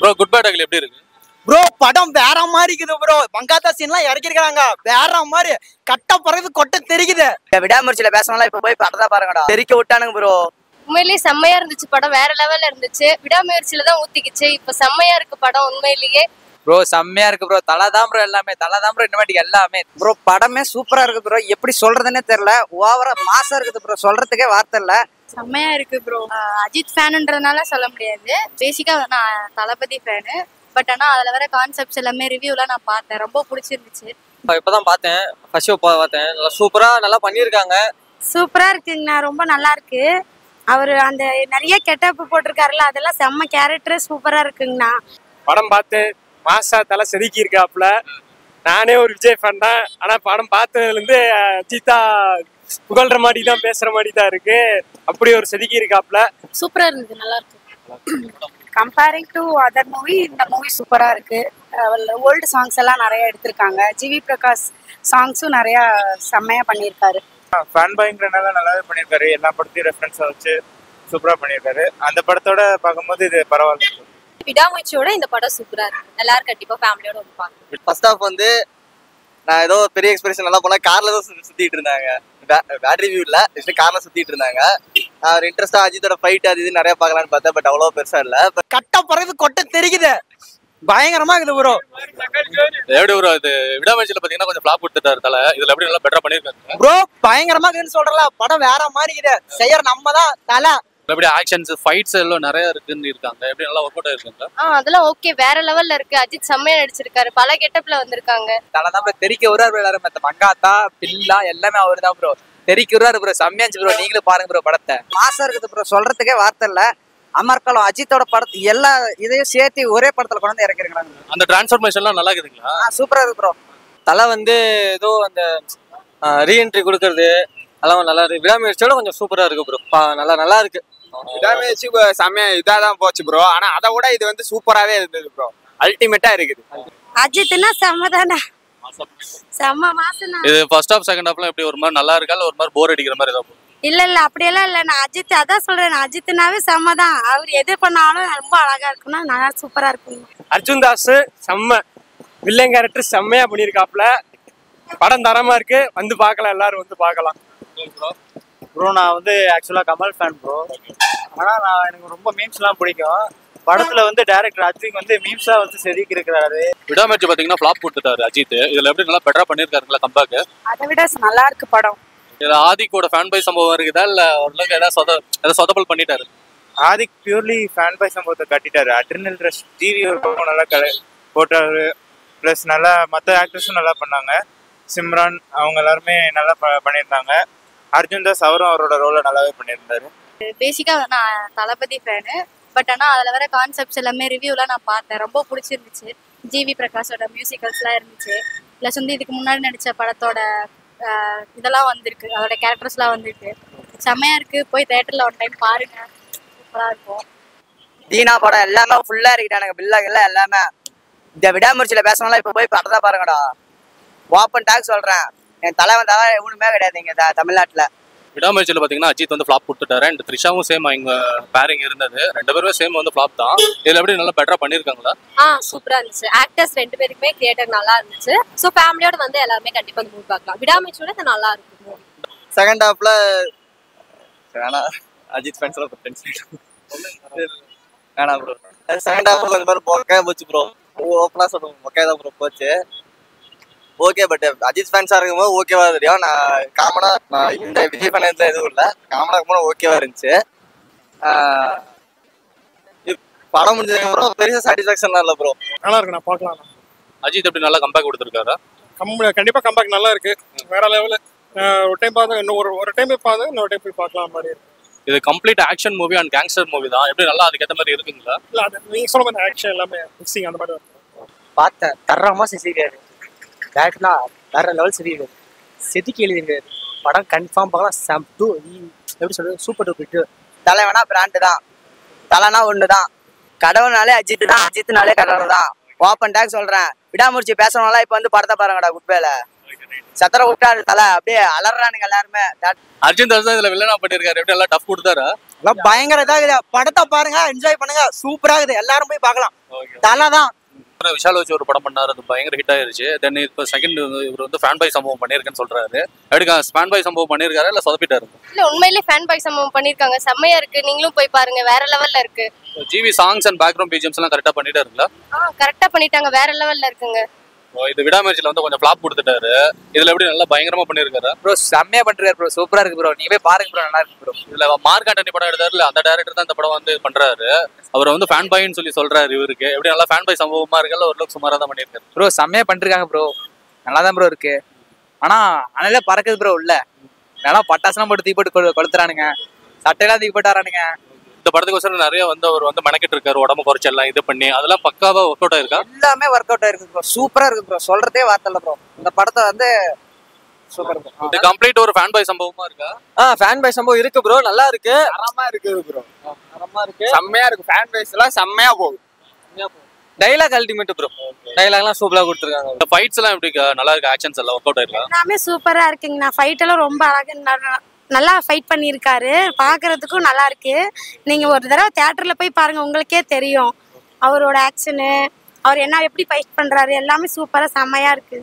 Bro good bad அகில் எப்படி இருக்கு? Bro படம் வேற மாதிரி இருக்குது ப்ரோ. மங்காத்தா சீன்லாம் இறக்கிருக்காங்க வேற மாதிரி. கட்ட பறவை கொட்ட தெரிக்குது. விடாமுயற்சியில பேசணும்ல இப்ப போய் படத்தை பாருங்கடா. தெரிக்க விட்டானுங்க ப்ரோ. உண்மையிலேயே செம்மையா இருந்துச்சு படம். வேற லெவல்ல இருந்துச்சு. விடாமுயற்சியில தான் ஊத்திக்கிச்சு. இப்ப செம்மையா இருக்கு படம் உண்மையிலேயே. ப்ரோ செம்மையா இருக்கு ப்ரோ. தலதான் ப்ரோ எல்லாமே. தலதான் ப்ரோ இனிமேட்டுக்கு எல்லாமே. ப்ரோ படமே சூப்பரா இருக்கு ப்ரோ. எப்படி சொல்றதுன்னே தெரியல. ஓவரா மாசா இருக்குது ப்ரோ. சொல்றதுக்கே வார்த்தை இல்ல. செம்மையா இருக்கு ப்ரோ. அஜித் ஃபேனுன்றதுனால சொல்ல முடியாது. பேசிக்கா நான் தளபதி ஃபேனு. பட் ஆனா அதுல வர கான்செப்ட்ஸ் எல்லாமே ரிவ்யூலாம் நான் பார்த்தேன். ரொம்ப பிடிச்சிருந்துச்சு. இப்பதான் பார்த்தேன். ஃபர்ஸ்ட் ஷோ பார்த்தேன். சூப்பரா நல்லா பண்ணிருக்காங்க. சூப்பரா இருக்குங்கண்ணா. ரொம்ப நல்லா இருக்கு. அவரு அந்த நிறைய கெட்டப் போட்டிருக்காருல்ல அதெல்லாம் செம்ம கேரக்டர் சூப்பரா இருக்குங்கண்ணா. படம் பார்த்து மாசா தலை செதுக்கி இருக்காப்புல. நானே ஒரு விஜய் ஃபேன் தான். ஆனா படம் பார்த்ததுலேருந்து அஜித்தா புகழ்ற மாதிரி தான் பேசுற மாதிரி தான் இருக்கு. அப்படி ஒரு செதுக்கி இருக்காப்புல. சூப்பரா இருந்தது. நல்லா இருக்கு. கம்பேரிங் டு அதர் மூவி இந்த மூவி சூப்பரா இருக்கு. ஓல்டு சாங்ஸ் எல்லாம் நிறைய எடுத்திருக்காங்க. ஜிவி பிரகாஷ் சாங்ஸும் நிறைய செம்மையா பண்ணியிருக்காரு. ஃபேன் பாய்ங்கிறனால நல்லாவே பண்ணியிருக்காரு. எல்லா படத்தையும் ரெஃபரன்ஸா வச்சு சூப்பரா பண்ணியிருக்காரு. அந்த படத்தோட பார்க்கும்போது இது பரவாயில்ல. விடாமுயற்சியோட இந்த படம் சூப்பரா இருக்கு. எல்லாரும் கண்டிப்பா ஃபேமிலியோட வந்து பாருங்க. ஃபர்ஸ்ட் ஹாஃப் வந்து நான் ஏதோ பெரிய எக்ஸ்பிரஷன் நல்லா போனா கார்ல தான் சுத்திட்டு இருந்தாங்க. பேட்டரி வியூ இல்ல கார்ல சுத்திட்டு இருந்தாங்க. அவர் இன்ட்ரெஸ்டா அஜித்தோட ஃபைட் அது இது நிறைய பார்க்கலான்னு பார்த்தேன். பட் அவ்வளவு பெருசா இல்ல. கட்ட பறவை கொட்ட தெரிக்குது. பயங்கரமா இருக்குது ப்ரோ. எப்படி ப்ரோ இது விடாமுயற்சியில பாத்தீங்கன்னா கொஞ்சம் ஃபிளாப் கொடுத்துட்டாரு தல. இதுல எப்படி நல்லா பெட்டரா பண்ணிருக்காங்க ப்ரோ. பயங்கரமா இருக்குன்னு சொல்றல. படம் வேற மாதிரி இருக்குது. செய்யற நம்ம தான் தலை. எப்படி ஆக்ஷன்ஸ் ஃபைட்ஸ் எல்லாம் நிறைய இருக்குன்னு இருக்காங்க. எப்படி நல்லா ஒர்க் அவுட் ஆயிருக்காங்க. அதெல்லாம் ஓகே. வேற லெவல்ல இருக்கு. அஜித் செம்மையா நடிச்சிருக்காரு. பல கெட்டப்ல வந்திருக்காங்க. தலதான் ப்ரோ. தெரிக்க விடுறாரு எல்லாரும். மத்த மங்காத்தா பில்லா எல்லாமே அவரு தான் ப்ரோ. தெரிக்க விடுறாரு ப்ரோ. செம்மையாச்சு ப்ரோ. நீங்களும் பாருங்க ப்ரோ படத்தை. மாசா இருக்குது ப்ரோ. சொல்றதுக்கே வார்த்தை இல்ல. அமர்கலம் அஜித்தோட படத்தை எல்லா இதையும் சேர்த்து ஒரே படத்துல கொண்டு வந்து இறக்கிருக்காங்க. அந்த டிரான்ஸ்ஃபர்மேஷன்லாம் நல்லா இருக்குதுங்களா? சூப்பரா இருக்கு ப்ரோ. தலை வந்து ஏதோ அந்த ரீஎன்ட்ரி கொடுக்கறது அதெல்லாம் நல்லா இருக்கு. விடாமுயற்சியோட கொஞ்சம் சூப்பரா இருக்கு ப்ரோ. நல்லா இருக்கு. விடாமுயற்சி செம்மையா இதாதான் போச்சு ப்ரோ. ஆனா அதை விட இது வந்து சூப்பராவே இருந்தது ப்ரோ. அல்டிமேட்டா இருக்குது. அஜித்னா செம்மதானே. செம்ம மாசம். இது ஃபர்ஸ்ட் ஹாஃப் செகண்ட் ஹாஃப்லாம் எப்படி ஒரு மாதிரி நல்லா இருக்கா இல்ல ஒரு மாதிரி போர் அடிக்கிற மாதிரி ஏதாவது? இல்ல அப்படியெல்லாம் இல்ல. நான் அஜித் அதான் சொல்றேன். அஜித்னாவே செம்மதான். அவர் எது பண்ணாலும் ரொம்ப அழகா இருக்குன்னா நல்லா சூப்பரா இருக்கும். அர்ஜுன் தாஸ் செம்ம வில்லன் கேரக்டர் செம்மையா பண்ணியிருக்காப்புல. படம் தரமா இருக்கு. வந்து பார்க்கலாம். எல்லாரும் வந்து பார்க்கலாம். ப்ரோ நான் வந்து ஆக்சுவலாக கமல் ஃபேன் ப்ரோ. ஆனால் எனக்கு ரொம்ப மீம்ஸ்லாம் பிடிக்கும். படத்தில் வந்து டைரக்டர் அஜித் வந்து மீம்ஸாக வந்து செதுக்கி இருக்கிறாரு. விடாமுயற்சி பாத்தீங்கன்னா ஃபிளாப் கொடுத்துட்டாரு அஜித். இதுல எப்படி நல்லா பெட்டரா பண்ணிருக்காருங்களா கம்பேக்? அதை விட நல்லா இருக்கு படம். இதுல ஆதிக்கோட ஃபேன் பை சம்பவம் இருக்குதா இல்ல ஓரளவுக்கு ஏதாவது சொதப்பல் பண்ணிட்டாரு? ஆதிக் பியூர்லி ஃபேன் பாய் சம்பவத்தை கட்டிட்டாரு. அட்ரினல் ரஷ் டிவி நல்லா போட்டாரு. ப்ளஸ் நல்லா மற்ற ஆக்டர்ஸும் நல்லா பண்ணாங்க. சிம்ரான் அவங்க எல்லாருமே நல்லா பண்ணியிருந்தாங்க. அர்ஜுன் தாஸ் அவரும் அவரோட ரோலை நல்லாவே பண்ணியிருந்தாரு. பேசிக்கா நான் தளபதி ஃபேனு. பட் ஆனா அதுல வர கான்செப்ட்ஸ் எல்லாமே ரிவ்யூலாம் நான் பார்த்தேன். ரொம்ப பிடிச்சிருந்துச்சு. ஜிவி பிரகாஷோட மியூசிக்கல்ஸ்லாம் இருந்துச்சு. ப்ளஸ் வந்து இதுக்கு முன்னாடி நடிச்ச படத்தோட இதெல்லாம் வந்திருக்கு. அதோட கேரக்டர்ஸ்லாம் வந்திருக்கு. செம்மையா இருக்கு. போய் தியேட்டர்ல ஒரு டைம் பாருங்க. சூப்பரா இருக்கும். தீனா படம் எல்லாமே ஃபுல்லா இருக்கிட்டானுங்க. பில்லா இல்ல எல்லாமே. இந்த விடாமுயற்சியில பேசணும்ல இப்ப போய் படத்தை பாருங்கடா. ஓப்பன் டாக் சொல்றேன். என் தலைவன் தவிர எவனுமே கிடையாது இங்க தமிழ்நாட்டுல. விடாமுயற்சியில பாத்தீங்கன்னா அஜித் வந்து ஃபிளாப் கொடுத்துட்டாரு. அண்ட் த்ரிஷாவும் சேம் இங்க பேரிங் இருந்தது. ரெண்டு பேருமே சேம் வந்து ஃபிளாப் தான். இதுல எப்படி நல்லா பெட்டரா பண்ணிருக்காங்களா? சூப்பரா இருந்துச்சு. ஆக்டர்ஸ் ரெண்டு பேருக்குமே கிரியேட்டர் நல்லா இருந்துச்சு. ஸோ ஃபேமிலியோட வந்து எல்லாருமே கண்டிப்பா மூவி பார்க்கலாம். விடாமுயற்சியோட இது நல்லா இருக்கு. செகண்ட் ஹாஃப்ல அஜித் ஃபேன்ஸ்ல வேணா ப்ரோ. செகண்ட் ஹாஃப் கொஞ்சம் பேர் பொக்கையா போச்சு ப்ரோ. ஓப்பனா சொல்லுவோம் பொக்கையா தான் ப்ரோ போச்சு. ஓகே பட் அஜித் ஃபேன்ஸா இருக்கும்போது ஓகேவா தெரியும். நான் காமனா இந்த விஜய் ஃபேன்ஸ்ல எதுவும் இல்லை. காமனா இருக்கும்போது ஓகேவா இருந்துச்சு. படம் முடிஞ்சதுக்கு அப்புறம் பெரிய சாட்டிஸ்ஃபேக்ஷன்லாம் இல்லை ப்ரோ. நல்லா இருக்கு. நான் பார்க்கலாம். அஜித் எப்படி நல்லா கம்பேக் கொடுத்துருக்காரா? கண்டிப்பா கம்பேக் நல்லா இருக்கு. வேற லெவலு. ஒரு டைம் பார்த்து இன்னும் ஒரு டைம் போய் பார்த்து இன்னொரு டைம் போய் பார்க்கலாம் மாதிரி இருக்கு. இது complete action movie and gangster movie தான். எப்படி நல்லா அதுக்கேற்ற மாதிரி இருக்குங்களா? இல்லை அது நீங்கள் சொல்ல மாதிரி ஆக்ஷன் எல்லாமே மிக்சிங் அந்த மாதிரி பார்த்தேன். தரமா செஞ்சிருக்காரு. டேரக்டர்னா வேற லெவல் செஞ்சிருக்காரு. செதுக்கி எழுதிருக்காரு. படம் கன்ஃபார்ம் பார்க்கலாம். எப்படி சொல்றது சூப்பர் டூப்பர். தலைவனா பிராண்டு தான். தலைனா ஒன்று தான். கடவுள்னாலே அஜித் தான். அஜித்னாலே கடவுள் தான். ஓப்பன் டாக் சொல்றேன். விடாமுயற்சி பேசணும்லாம் இப்போ வந்து படத்தை பாருங்கடா. குட்பேல சத்திர விட்டாரு தலை அப்படியே அலறானுங்க எல்லாருமே. அர்ஜுன் தாஸ் தான் இதுல வில்லனா பண்ணிருக்காரு. எப்படி எல்லாம் டஃப் கொடுத்தாரா? எல்லாம் பயங்கர இதாக படத்தை பாருங்க, என்ஜாய் பண்ணுங்க, சூப்பரா இருக்குது, எல்லாரும் போய் பார்க்கலாம். தலை தான். விஷால் வச்சு ஒரு படம் பண்ணாரு, அது பயங்கர ஹிட் ஆயிருச்சு. தென் இப்போ செகண்ட் இவர் வந்து ஃபேன் பாய் சம்பவம் பண்ணியிருக்கேன்னு சொல்றாரு. எப்படி ஃபேன் பாய் சம்பவம் பண்ணிருக்காரு இல்ல சொதப்பிட்டாரு? இல்ல உண்மையிலேயே ஃபேன் பாய் சம்பவம் பண்ணிருக்காங்க, செம்மையா இருக்கு, நீங்களும் போய் பாருங்க, வேற லெவல்ல இருக்கு. GV songs and background BGMs எல்லாம் கரெக்டா பண்ணிட்டாருங்களா? கரெக்டா பண்ணிட்டாங்க, வேற லெவல்ல இருக்குங்க. இது விடாமுயற்சியில வந்து கொஞ்சம் ஃபிளாப் கொடுத்துட்டாரு. இதுல எப்படி நல்லா பயங்கரமா பண்ணிருக்காரு ப்ரோ? செம்மையா பண்ணிருக்காரு ப்ரோ, சூப்பரா இருக்கு ப்ரோ, நீங்க போய் பாருங்க ப்ரோ, நல்லா இருக்கு ப்ரோ. இதுல மார்க் ஆண்டனி படம் எடுத்தாருல, அந்த டைரக்டர் தான் இந்த படம் வந்து பண்றாரு. அவர் வந்து ஃபேன் பாய்னு சொல்லி சொல்றாரு. இவருக்கு எப்படி நல்லா ஃபேன் பாய் சம்பவமா இருக்குல்ல, ஒரு அளவுக்கு சுமாரா தான் பண்ணிருக்காரு ப்ரோ. செம்மையா பண்ணிருக்காங்க ப்ரோ, நல்லா தான் ப்ரோ இருக்கு. ஆனா அனலே பறக்குது ப்ரோ உள்ள. நல்லா பட்டாசுலாம் போட்டு தீ போட்டு கொளுத்துறானுங்க, சட்டையெல்லாம் தீ போட்டு வரானுங்க. இந்த படத்துக்கு நிறைய வந்து அவர் வந்து மெனக்கிட்டு இருக்காரு, உடம்பு குறைச்சு எல்லாம் இது பண்ணி, அதெல்லாம் பக்காவா ஒர்க் அவுட் ஆயிருக்கா? எல்லாமே ஒர்க் அவுட் ஆயிருக்கு ப்ரோ, சூப்பரா இருக்கு ப்ரோ, சொல்றதே வார்த்தை இல்ல ப்ரோ. இந்த படத்தை வந்து சூப்பர் ப்ரோ. இது கம்ப்ளீட் ஒரு ஃபேன் பாய் சம்பவமா இருக்கா? ஃபேன் பாய் சம்பவம் இருக்கு ப்ரோ, நல்லா இருக்கு, தரமா இருக்குது ப்ரோ, தரமா இருக்கு, செம்மையா இருக்கு. ஃபேன் பேஸ் எல்லாம் செம்மையா போகுது. டைலாக் அல்டிமேட் ப்ரோ, டைலாக்லாம் சூப்பரா கொடுத்துருக்காங்க. இந்த ஃபைட்ஸ் எல்லாம் எப்படி நல்லா இருக்கு? ஆக்ஷன்ஸ் எல்லாம் ஒர்க் அவுட் ஆயிருக்கா? எல்லாமே சூப்பரா இருக்குங்கண்ணா, ஃபைட் எல்லாம் ரொம்ப அழகா நல்லா ஃபைட் பண்ணியிருக்காரு, பார்க்கறதுக்கும் நல்லா இருக்கு. நீங்க ஒரு தடவை தியேட்டர்ல போய் பாருங்க, உங்களுக்கே தெரியும் அவரோட ஆக்ஷனு, அவர் என்ன எப்படி ஃபைட் பண்றாரு, எல்லாமே சூப்பரா செம்மையா இருக்கு.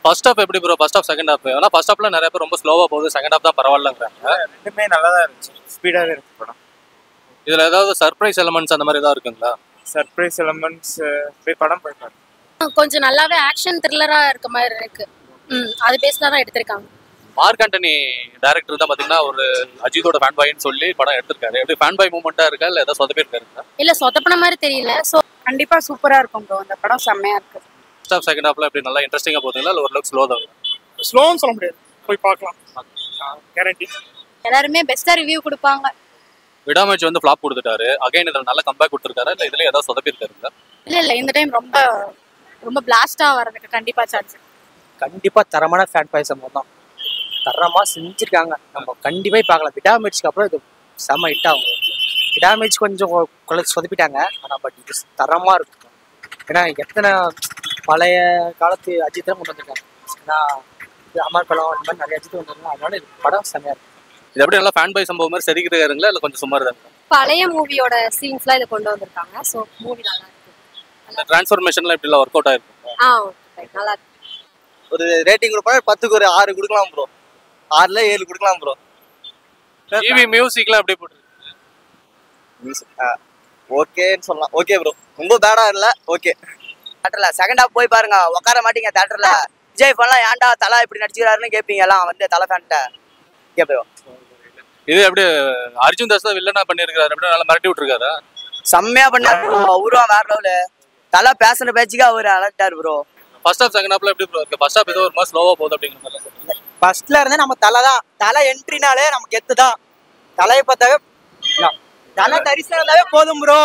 ஃபர்ஸ்ட் ஹாஃப் எப்படி bro? First half second half? ஏன்னா ஃபர்ஸ்ட் ஹாஃப்ல நிறைய பேர் ரொம்ப ஸ்லோவா போகுது, செகண்ட் ஹாஃப் தான் பரவாயில்லங்கிறாங்க. ரெண்டுமே நல்லா தான் இருந்துச்சு, ஸ்பீடாவே இருக்கு படம். இதுல ஏதாவது சர்ப்ரைஸ் எலமெண்ட்ஸ் அந்த மாதிரி ஏதாவது இருக்குங்களா? சர்ப்ரைஸ் எலமெண்ட்ஸ் போய் படம் போய் பாருங்க. கொஞ்சம் நல்லாவே ஆக்ஷன் த்ரில்லரா இருக்க மாதிரி இருக்கு. அது பேஸ்ல தான் எடுத்திருக்காங்க. மார்க் ஆண்டனி டைரக்டர் தான் பாத்தீங்கன்னா ஒரு அஜித்தோட ஃபேன் பாய்னு சொல்லி படம் எடுத்திருக்காரு. எப்படி ஃபேன் பாய் மூமெண்டா இருக்கா இல்ல ஏதாவது சொதப்பிருக்காரு? இல்ல சொதப்பன மாதிரி தெரியல. கண்டிப்பா சூப்பரா இருக்கும் ப்ரோ, இந்த படம் செம்மையா இருக்கு. ஃபர்ஸ்ட் ஹாஃப் செகண்ட் ஹாஃப்ல எப்படி நல்லா இன்ட்ரெஸ்டிங்கா போகுதுங்களா இல்ல ஓரளவுக்கு ஸ்லோ தான்? ஸ்லோன்னு சொல்ல முடியாது, போய் பார்க்கலாம், கேரண்டி. எல்லாருமே பெஸ்டா ரிவ்யூ கொடுப்பாங்க. விடாமுயற்சி வந்து ஃபிளாப் கொடுத்துட்டாரு. அகைன் இதுல நல்ல கம்பேக் கொடுத்துருக்காரு இல்ல இதுல ஏதாவது சொதப்பிருக்காருங்களா? இல்ல இந்த டைம் ரொம்ப பிளாஸ்டா வரதுக்கு கண்டிப்பா சான்ஸ். கண்டிப்பா தரமான ஃபேன் பாய் சம்பவம் தான், தரமா செஞ்சிருக்காங்க. நம்ம கண்டிப்பா பார்க்கலாம். விடாமுயற்சிக்கு அப்புறம் இது செம்ம ஹிட் ஆகும். விடாமுயற்சி கொஞ்சம் சொதப்பிட்டாங்க, ஆனா பட் இது தரமா இருக்கும். ஏன்னா எத்தனை பழைய காலத்து அஜித்தான் கொண்டு வந்திருக்காங்க. ஏன்னா அமர்கலம் அந்த மாதிரி நிறைய அஜித் வந்திருக்காங்க, அதனால இது படம் செம்மையா இருக்கும். இது எப்படி நல்லா ஃபேன் பாய் சம்பவம் மாதிரி செதுக்கிட்டாருங்களா இல்ல கொஞ்சம் சுமார் தான்? பழைய மூவியோட சீன்ஸ்லாம் இத கொண்டு வந்திருக்காங்க. சோ மூவி நல்லா இருக்கு. அந்த டிரான்ஸ்ஃபர்மேஷன்லாம் எப்படி ஒர்க் அவுட் ஆயிருக்கும்? நல்லா இருக்கு. ஒரு ரேட்டிங் கொடுப்பா 10க்கு ஒரு 6 கொடுக்கலாம் ப்ரோ, 6ல 7 கொடுக்கலாம் ப்ரோ. டிவி மியூசிக்லாம் எப்படி போட்டு ஓகேன்னு சொல்லலாம். ஓகே ப்ரோ, ரொம்ப பேடா இல்ல, ஓகே. தியேட்டர்ல செகண்ட் ஹாஃப் போய் பாருங்க, உட்கார மாட்டீங்க தியேட்டர்ல. விஜய் பண்ணலாம் ஏன்டா தலா இப்படி நடிச்சுக்கிறாருன்னு கேட்பீங்க எல்லாம் வந்து தலை ஃபேன்ட்ட கேட்போம். இது எப்படி அர்ஜுன் தாஸ் தான் வில்லனா பண்ணிருக்காரு, எப்படி நல்லா மிரட்டி விட்டுருக்காரு? செம்மையா பண்ணாரு ப்ரோ, அவரும் வேற லெவலு. தலை பேசுன பேச்சுக்கு அவரு அழட்டாரு ப்ரோ. ஃபர்ஸ்ட் ஹாஃப் செகண்ட் ஹாஃப்ல எப்படி ப்ரோ இருக்கு? ஃபர்ஸ்ட் ஹாஃப் ஏதோ ஒரு மாதிரி ஸ்லோவா போகுது அப்படிங்கிற மாதிரி. ஃபர்ஸ்ட்ல இருந்தே நம்ம தலை தான், தலை என்ட்ரினாலே நமக்கு கெத்து தான். தலையை பார்த்தாவே தலை தரிசனம் இருந்தாவே போதும் ப்ரோ,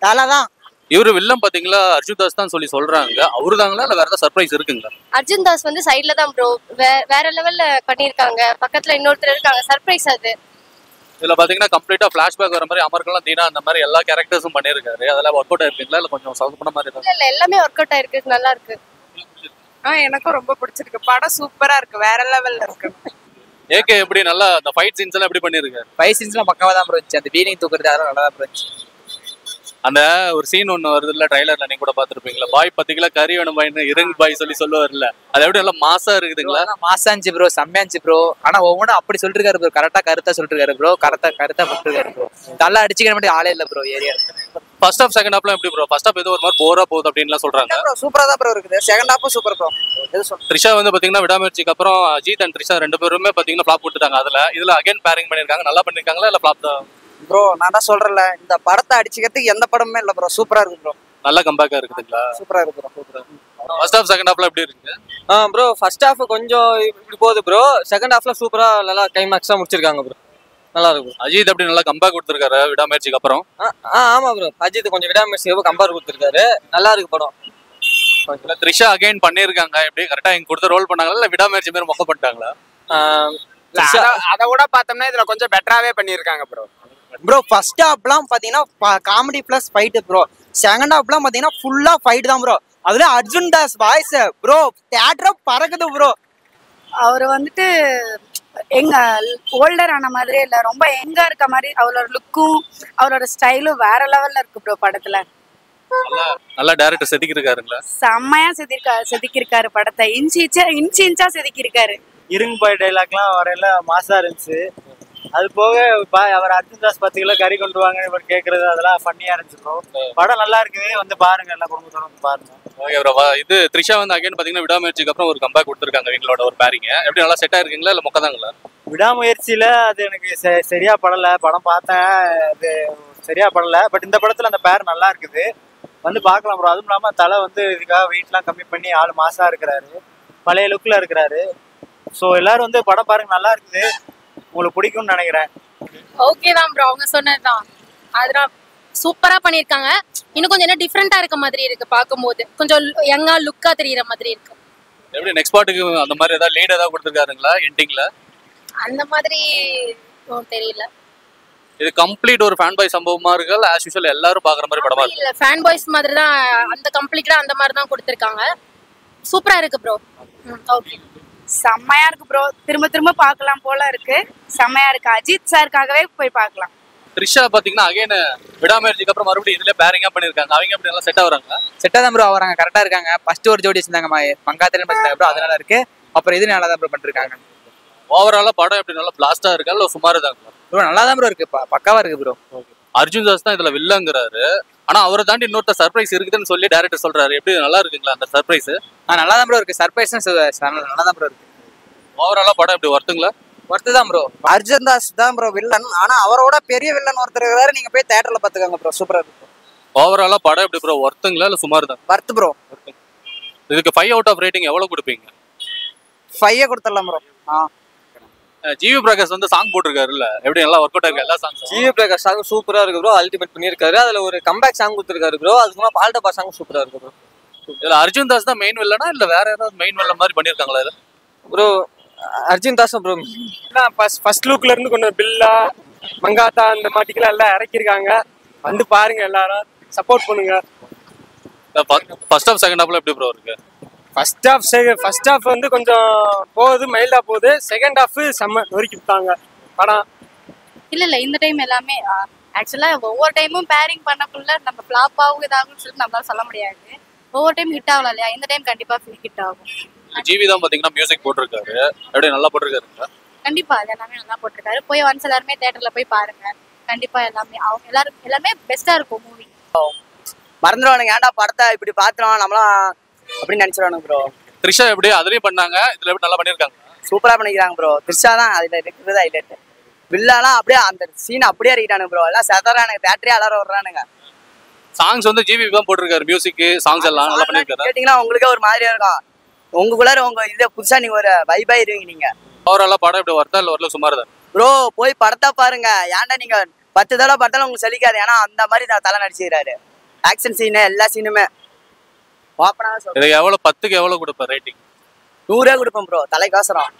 தலை தான். இவரு வில்லம் பாத்தீங்களா அர்ஜுன் தாஸ் தான் சொல்லி சொல்றாங்க, அவரு தாங்களா இல்ல வேற ஏதாவது சர்ப்ரைஸ் இருக்குங்களா? அர்ஜுன் தாஸ் வந்து சைடுல தான் ப்ரோ, வேற லெவல்ல பண்ணிருக்காங்க. பக்கத்துல இன்னொருத்தர் இருக்காங்க, சர்ப்ரைஸ் அது. இதுல பாத்தீங்கன்னா கம்ப்ளீட்டா பிளாஷ்பேக் வர மாதிரி அமர்கலாம் தீனா அந்த மாதிரி எல்லா கேரக்டர்ஸும் பண்ணிருக்காரு. அதெல்லாம் ஒர்க் அவுட் ஆயிருக்கீங்களா இல்ல கொஞ்சம் சொதப்பன மாதிரி தான்? இல்ல எல்லாமே ஒர்க் அவுட் ஆயிருக்கு, நல்லா இருக்கு. எனக்கும் ரொம்ப பிடிச்சிருக்கு, படம் சூப்பரா இருக்கு, வேற லெவல்ல இருக்கு. ஏகே எப்படி நல்லா அந்த ஃபைட் சீன்ஸ் எல்லாம் எப்படி பண்ணிருக்காரு? ஃபைட் சீன்ஸ்லாம் பக்காவா தான் ப்ரோ இருந்துச்சு, அந்த வீலிங் தூக்குறது அதெல்லாம் நல்லா தான் ப்ரோ இருந்துச்சு. அந்த ஒரு சீன் ஒண்ணு வருது இல்ல ட்ரைலர்ல, நீங்க கூட பாத்துருப்பீங்களா? பாய் 10 கிலோ கறி வேணும் பாய்னு இருங்க பாய் சொல்லி சொல்லுவார்ல, அது எப்படி நல்லா மாசா இருக்குதுங்களா? மாசா இருந்துச்சு ப்ரோ, செம்மையா இருந்துச்சு ப்ரோ. ஆனா ஒவ்வொன்றும் அப்படி சொல்லிருக்காரு ப்ரோ, கரெக்டா கருத்தா சொல்லிருக்காரு ப்ரோ, கருத்தா போட்டுருக்காரு ப்ரோ. நல்லா அடிச்சுக்கிற மாதிரி ஆளே இல்ல bro area. First half second ஹாஃப்லாம் எப்படி ப்ரோ? ஃபர்ஸ்ட் ஹாஃப் ஏதோ ஒரு மாதிரி போரா போகுது அப்படின்லாம் சொல்றாங்க. ப்ரோ சூப்பரா தான் ப்ரோ இருக்குது, செகண்ட் ஹாஃபும் சூப்பர் ப்ரோ. த்ரிஷா வந்து பாத்தீங்கன்னா விடாமுயற்சிக்கு அப்புறம் அஜித் அண்ட் த்ரிஷா 2 பேருமே பாத்தீங்கன்னா ஃபிளாப் கொடுத்துட்டாங்க. இதுல அகைன் பேரிங் பண்ணிருக்காங்க, நல்லா பண்ணிருக்காங்களா இல்ல ஃபிளாப் தான்? ப்ரோ நான் தான் சொல்றேன்ல, இந்த படத்தை அடிச்சுக்கிறதுக்கு எந்த படமே இல்ல ப்ரோ, சூப்பரா இருக்கு ப்ரோ. நல்ல கம்பேக்கா இருக்குதுங்களா? சூப்பரா இருக்கு ப்ரோ, சூப்பரா. ஃபர்ஸ்ட் ஹாஃப் செகண்ட் ஹாஃப்ல எப்படி இருக்கு? ப்ரோ ஃபர்ஸ்ட் ஹாஃப் கொஞ்சம் இப்படி போகுது ப்ரோ, செகண்ட் ஹாஃப்ல சூப்பரா நல்லா கிளைமாக்ஸா முடிச்சிருக்காங்க ப்ரோ, நல்லா இருக்கு. அஜித் அப்படி நல்லா கம்பேக் கொடுத்துருக்காரு விடாமுயற்சிக்கு அப்புறம். ஆமா ப்ரோ, அஜித் கொஞ்சம் விடாமுயற்சி கம்பேர் கொடுத்துருக்காரு, நல்லா இருக்கு படம். த்ரிஷா அகைன் பண்ணிருக்காங்க, எப்படி கரெக்டா இங்க கொடுத்த ரோல் பண்ணாங்களா இல்ல விடாமுயற்சி மாதிரி மொக்க பண்ணிட்டாங்களா? அதை கூட பார்த்தோம்னா இதுல கொஞ்சம் பெட்டராவே பண்ணிருக்காங்க ப்ரோ. ப்ரோ ஃபர்ஸ்ட் ஹாப்லாம் பாத்தீங்கன்னா comedy plus fight bro, second ஹாஃப்லாம் பாத்தீங்கன்னா ஃபுல்லா ஃபைட் தான் ப்ரோ. அதுல அர்ஜுன் தாஸ் வாய்ஸ் ப்ரோ தியேட்டரா பறக்குது ப்ரோ. அவர் வந்துட்டு எங்க ஓல்டர் ஆன மாதிரியே இல்லை, ரொம்ப எங்கா இருக்க மாதிரி அவரோட லுக்கும் அவரோட ஸ்டைலும் வேற லெவல்ல இருக்கு ப்ரோ படத்துல. நல்லா டைரக்டர் செதுக்கிருக்காருங்களா? செம்மையா செதுக்கிருக்காரு படத்தை, இன்ச்சா செதுக்கிருக்காரு. இருங்க பாய் டைலாக்லாம் வரையில மாசா இருந்துச்சு. அது போக அவர் அர்ஜுன் தாஸ் 10 கிலோ கறி கொண்டு வாங்க இவர் கேட்கறது அதெல்லாம் ஃபன்னியா இருந்துச்சு ப்ரோ. படம் நல்லா இருக்குது, வந்து பாருங்க, எல்லா குடும்பத்தோட வந்து பாருங்க. Okay bro. இது த்ரிஷா வந்து அகைன் பாத்தீங்கன்னா விடாமுயற்சிக்கு அப்புறம் ஒரு கம்பேக் கொடுத்துருக்காங்க எங்களோட ஒரு பேரிங்க. எப்படி நல்லா செட் ஆயிருக்கீங்களா இல்ல மொக்கதாங்களா? விடாமுயற்சியில அது எனக்கு சரியா படல. படம் பார்த்தேன், அது சரியா படல. பட் இந்த படத்துல அந்த பேர் நல்லா இருக்குது, வந்து பார்க்கலாம் ப்ரோ. அதுவும் இல்லாம தலை வந்து இதுக்காக வெயிட்லாம் கம்மி பண்ணி ஆள் மாசா இருக்கிறாரு, பழைய லுக்ல இருக்கிறாரு. ஸோ எல்லாரும் வந்து படம் பாருங்க, நல்லா இருக்குது, உங்களுக்கு பிடிக்கும்னு நினைக்கிறேன். ஓகே தான் ப்ரோ, அவங்க சொன்னதுதான். அதெல்லாம் சூப்பரா பண்ணிருக்காங்க. இன்னும் கொஞ்சம் என்ன டிஃப்ரெண்டா இருக்க மாதிரி இருக்கு, பார்க்கும்போது கொஞ்சம் யங்கா லுக்கா தெரியற மாதிரி இருக்கு. எப்படி நெக்ஸ்ட் பார்ட்டுக்கு அந்த மாதிரி ஏதாவது லீட் ஏதாவது கொடுத்துருக்காருங்களா எண்டிங்ல? அந்த மாதிரி தெரியல. இது கம்ப்ளீட் ஒரு ஃபேன் பாய் சம்பவமா இருக்கு, ஆஸ் யூஷுவல் எல்லாரும் பாக்குற மாதிரி படமா இருக்கு? இல்ல, ஃபேன் பாய்ஸ் மாதிரி தான், அந்த கம்ப்ளீட்டா அந்த மாதிரி தான் கொடுத்திருக்காங்க. சூப்பரா இருக்கு ப்ரோ. ஓகே, செம்மையா இருக்கு ப்ரோ, திரும்ப திரும்ப பார்க்கலாம் போல இருக்கு, செம்மையா இருக்கு. அஜித் சாருக்காகவே போய் பார்க்கலாம். த்ரிஷா பாத்தீங்கன்னா அகைன் விடாமுயற்சிக்கு அப்புறம் மறுபடியும் இதுல பேரிங்கா பண்ணிருக்காங்க. அவங்க எப்படி நல்லா செட் ஆகுறாங்க? செட்டா தான் ப்ரோ ஆகுறாங்க, கரெக்டா இருக்காங்க. ஃபர்ஸ்ட் ஒரு ஜோடி வச்சிருந்தாங்க மங்காத்திரன் ப்ரோ, அதனால இருக்கு. அப்புறம் இது நல்லா தான் ப்ரோ பண்ணிருக்காங்க. ஓவராலா படம் எப்படி நல்லா பிளாஸ்டா இருக்கா இல்ல சுமார் தான் ப்ரோ? நல்லா தான் ப்ரோ இருக்கு, பக்காவா இருக்கு ப்ரோ. அர்ஜுன் தாஸ் தான் இதுல வில்லங்கிறாரு, ஆனா அவரை தாண்டி இன்னொருத்த சர்ப்ரைஸ் இருக்குதுன்னு சொல்லி டைரக்டர் சொல்றாரு. எப்படி நல்லா இருக்குங்களா அந்த சர்ப்ரைஸ்? நல்லா தான் ப்ரோ இருக்கு, சர்ப்ரைஸ் நல்லா தான் ப்ரோ இருக்கு. ஓவராலா படம் எப்படி ஒர்த்துங்களா? ஒர்த்து தான் ப்ரோ. அர்ஜுன் தாஸ் தான் ப்ரோ வில்லன், ஆனா அவரோட பெரிய வில்லன் ஒருத்தர் இருக்காரு, நீங்க போய் தியேட்டர்ல பாத்துக்கோங்க ப்ரோ, சூப்பரா இருக்கு. ஓவராலா படம் எப்படி ப்ரோ, ஒர்த்துங்களா இல்ல சுமார் தான்? Worth bro. இதுக்கு 5 அவுட் ஆஃப் ரேட்டிங் எவ்வளவு கொடுப்பீங்க? 5 கொடுத்துடலாம் ப்ரோ. ஜிவி பிரகாஷ் வந்து சாங் போட்டிருக்காருல்ல, எப்படி நல்லா ஒர்க் அவுட் ஆயிருக்கு எல்லா சாங்ஸ்? ஜிவி பிரகாஷ் சாங் சூப்பரா இருக்கு ப்ரோ, அல்டிமேட் பண்ணிருக்காரு. அதுல ஒரு கம்பேக் சாங் கொடுத்துருக்காரு ப்ரோ. அதுக்கு பால்டப்பா சாங் சூப்பரா இருக்கு ப்ரோ. இதுல அர்ஜுன் தாஸ் தான் மெயின் வில்லனா இல்ல வேற யாராவது மெயின் வில்லன் மாதிரி பண்ணிருக்காங்களா இதுல? Bro Arjun Das bro. First லுக்ல இருந்து கொஞ்சம் பில்லா மங்காத்தா அந்த மாட்டிக்கெல்லாம் எல்லாம் இறக்கிருக்காங்க, வந்து பாருங்க, எல்லாரும் சப்போர்ட் பண்ணுங்க. ஃபர்ஸ்ட் ஹாஃப் செகண்ட் ஹாஃப்ல எப்படி ப்ரோ இருக்கு? ஃபர்ஸ்ட் ஹாஃப் வந்து கொஞ்சம் போகுது, மைல்டா போகுது. செகண்ட் ஹாஃப் செம்ம நொறுக்கி விட்டாங்க படம். இல்ல இந்த டைம் எல்லாமே ஆக்சுவலா ஒவ்வொரு டைமும் பேரிங் பண்ணக்குள்ள நம்ம ஃபிளாப் ஆகும் இதாகும்னு சொல்லிட்டு நம்மளால சொல்ல முடியாது. ஒவ்வொரு டைம் ஹிட் ஆகலாம் இல்லையா, இந்த டைம் கண்டிப்பா ஹிட் ஆகும். ஜிவி தான் பாத்தீங்கன்னா மியூசிக் போட்டிருக்காரு, எப்படி நல்லா போட்டிருக்காருங்களா? கண்டிப்பா அது எல்லாமே நல்லா போட்டிருக்காரு. போய் ஒன்ஸ் எல்லாருமே தியேட்டர்ல போய் பாருங்க, கண்டிப்பா எல்லாமே அவங்க எல்லாமே பெஸ்டா இருக்கும் மூவி. மறந்துடுவானுங்க, ஏன்டா படத்தை இப்படி பாத்துறோம் நம்மளாம் அப்படின்னு நினைச்சிருவானுங்க ப்ரோ. த்ரிஷா எப்படி அதுலயும் பண்ணாங்க, இதுல எப்படி நல்லா பண்ணிருக்காங்க? சூப்பரா பண்ணிக்கிறாங்க ப்ரோ. த்ரிஷா தான் அதுல இருக்கிறதா ஹைலைட். வில்லாலாம் அப்படியே அந்த சீன் அப்படியே இறக்கிட்டானுங்க ப்ரோ, எல்லாம் செதறானுங்க, தியேட்டரே எல்லாரும் வர்றானுங்க. சாங்ஸ் வந்து ஜிவி தான் போட்டிருக்காரு, மியூசிக் சாங்ஸ் எல்லாம் நல்லா பண்ணிருக்காரு. கேட்டீங்கன்னா உங்களுக்கே ஒரு மாதிரியா இருக்கும், உங்களுக்குள்ளார உங்க இதை புதுசா நீங்க ஒரு வைபா இருவீங்க நீங்க. ஓவராலா படம் எப்படி ஒர்த்தா இல்ல வரல சுமார் தான் ப்ரோ? போய் படத்தை பாருங்க, ஏன்டா நீங்க 10 தடவை பார்த்தாலும் உங்களுக்கு சலிக்காது. ஏன்னா அந்த மாதிரி நான் தலை நடிச்சுக்கிறாரு, ஆக்ஷன் சீனு எல்லா சீனுமே. இதுக்கு எவ்வளவு 10க்கு எவ்வளவு கொடுப்பேன் ரேட்டிங்? 100 கொடுப்பேன் ப்ரோ, தலைக்கோசரம்.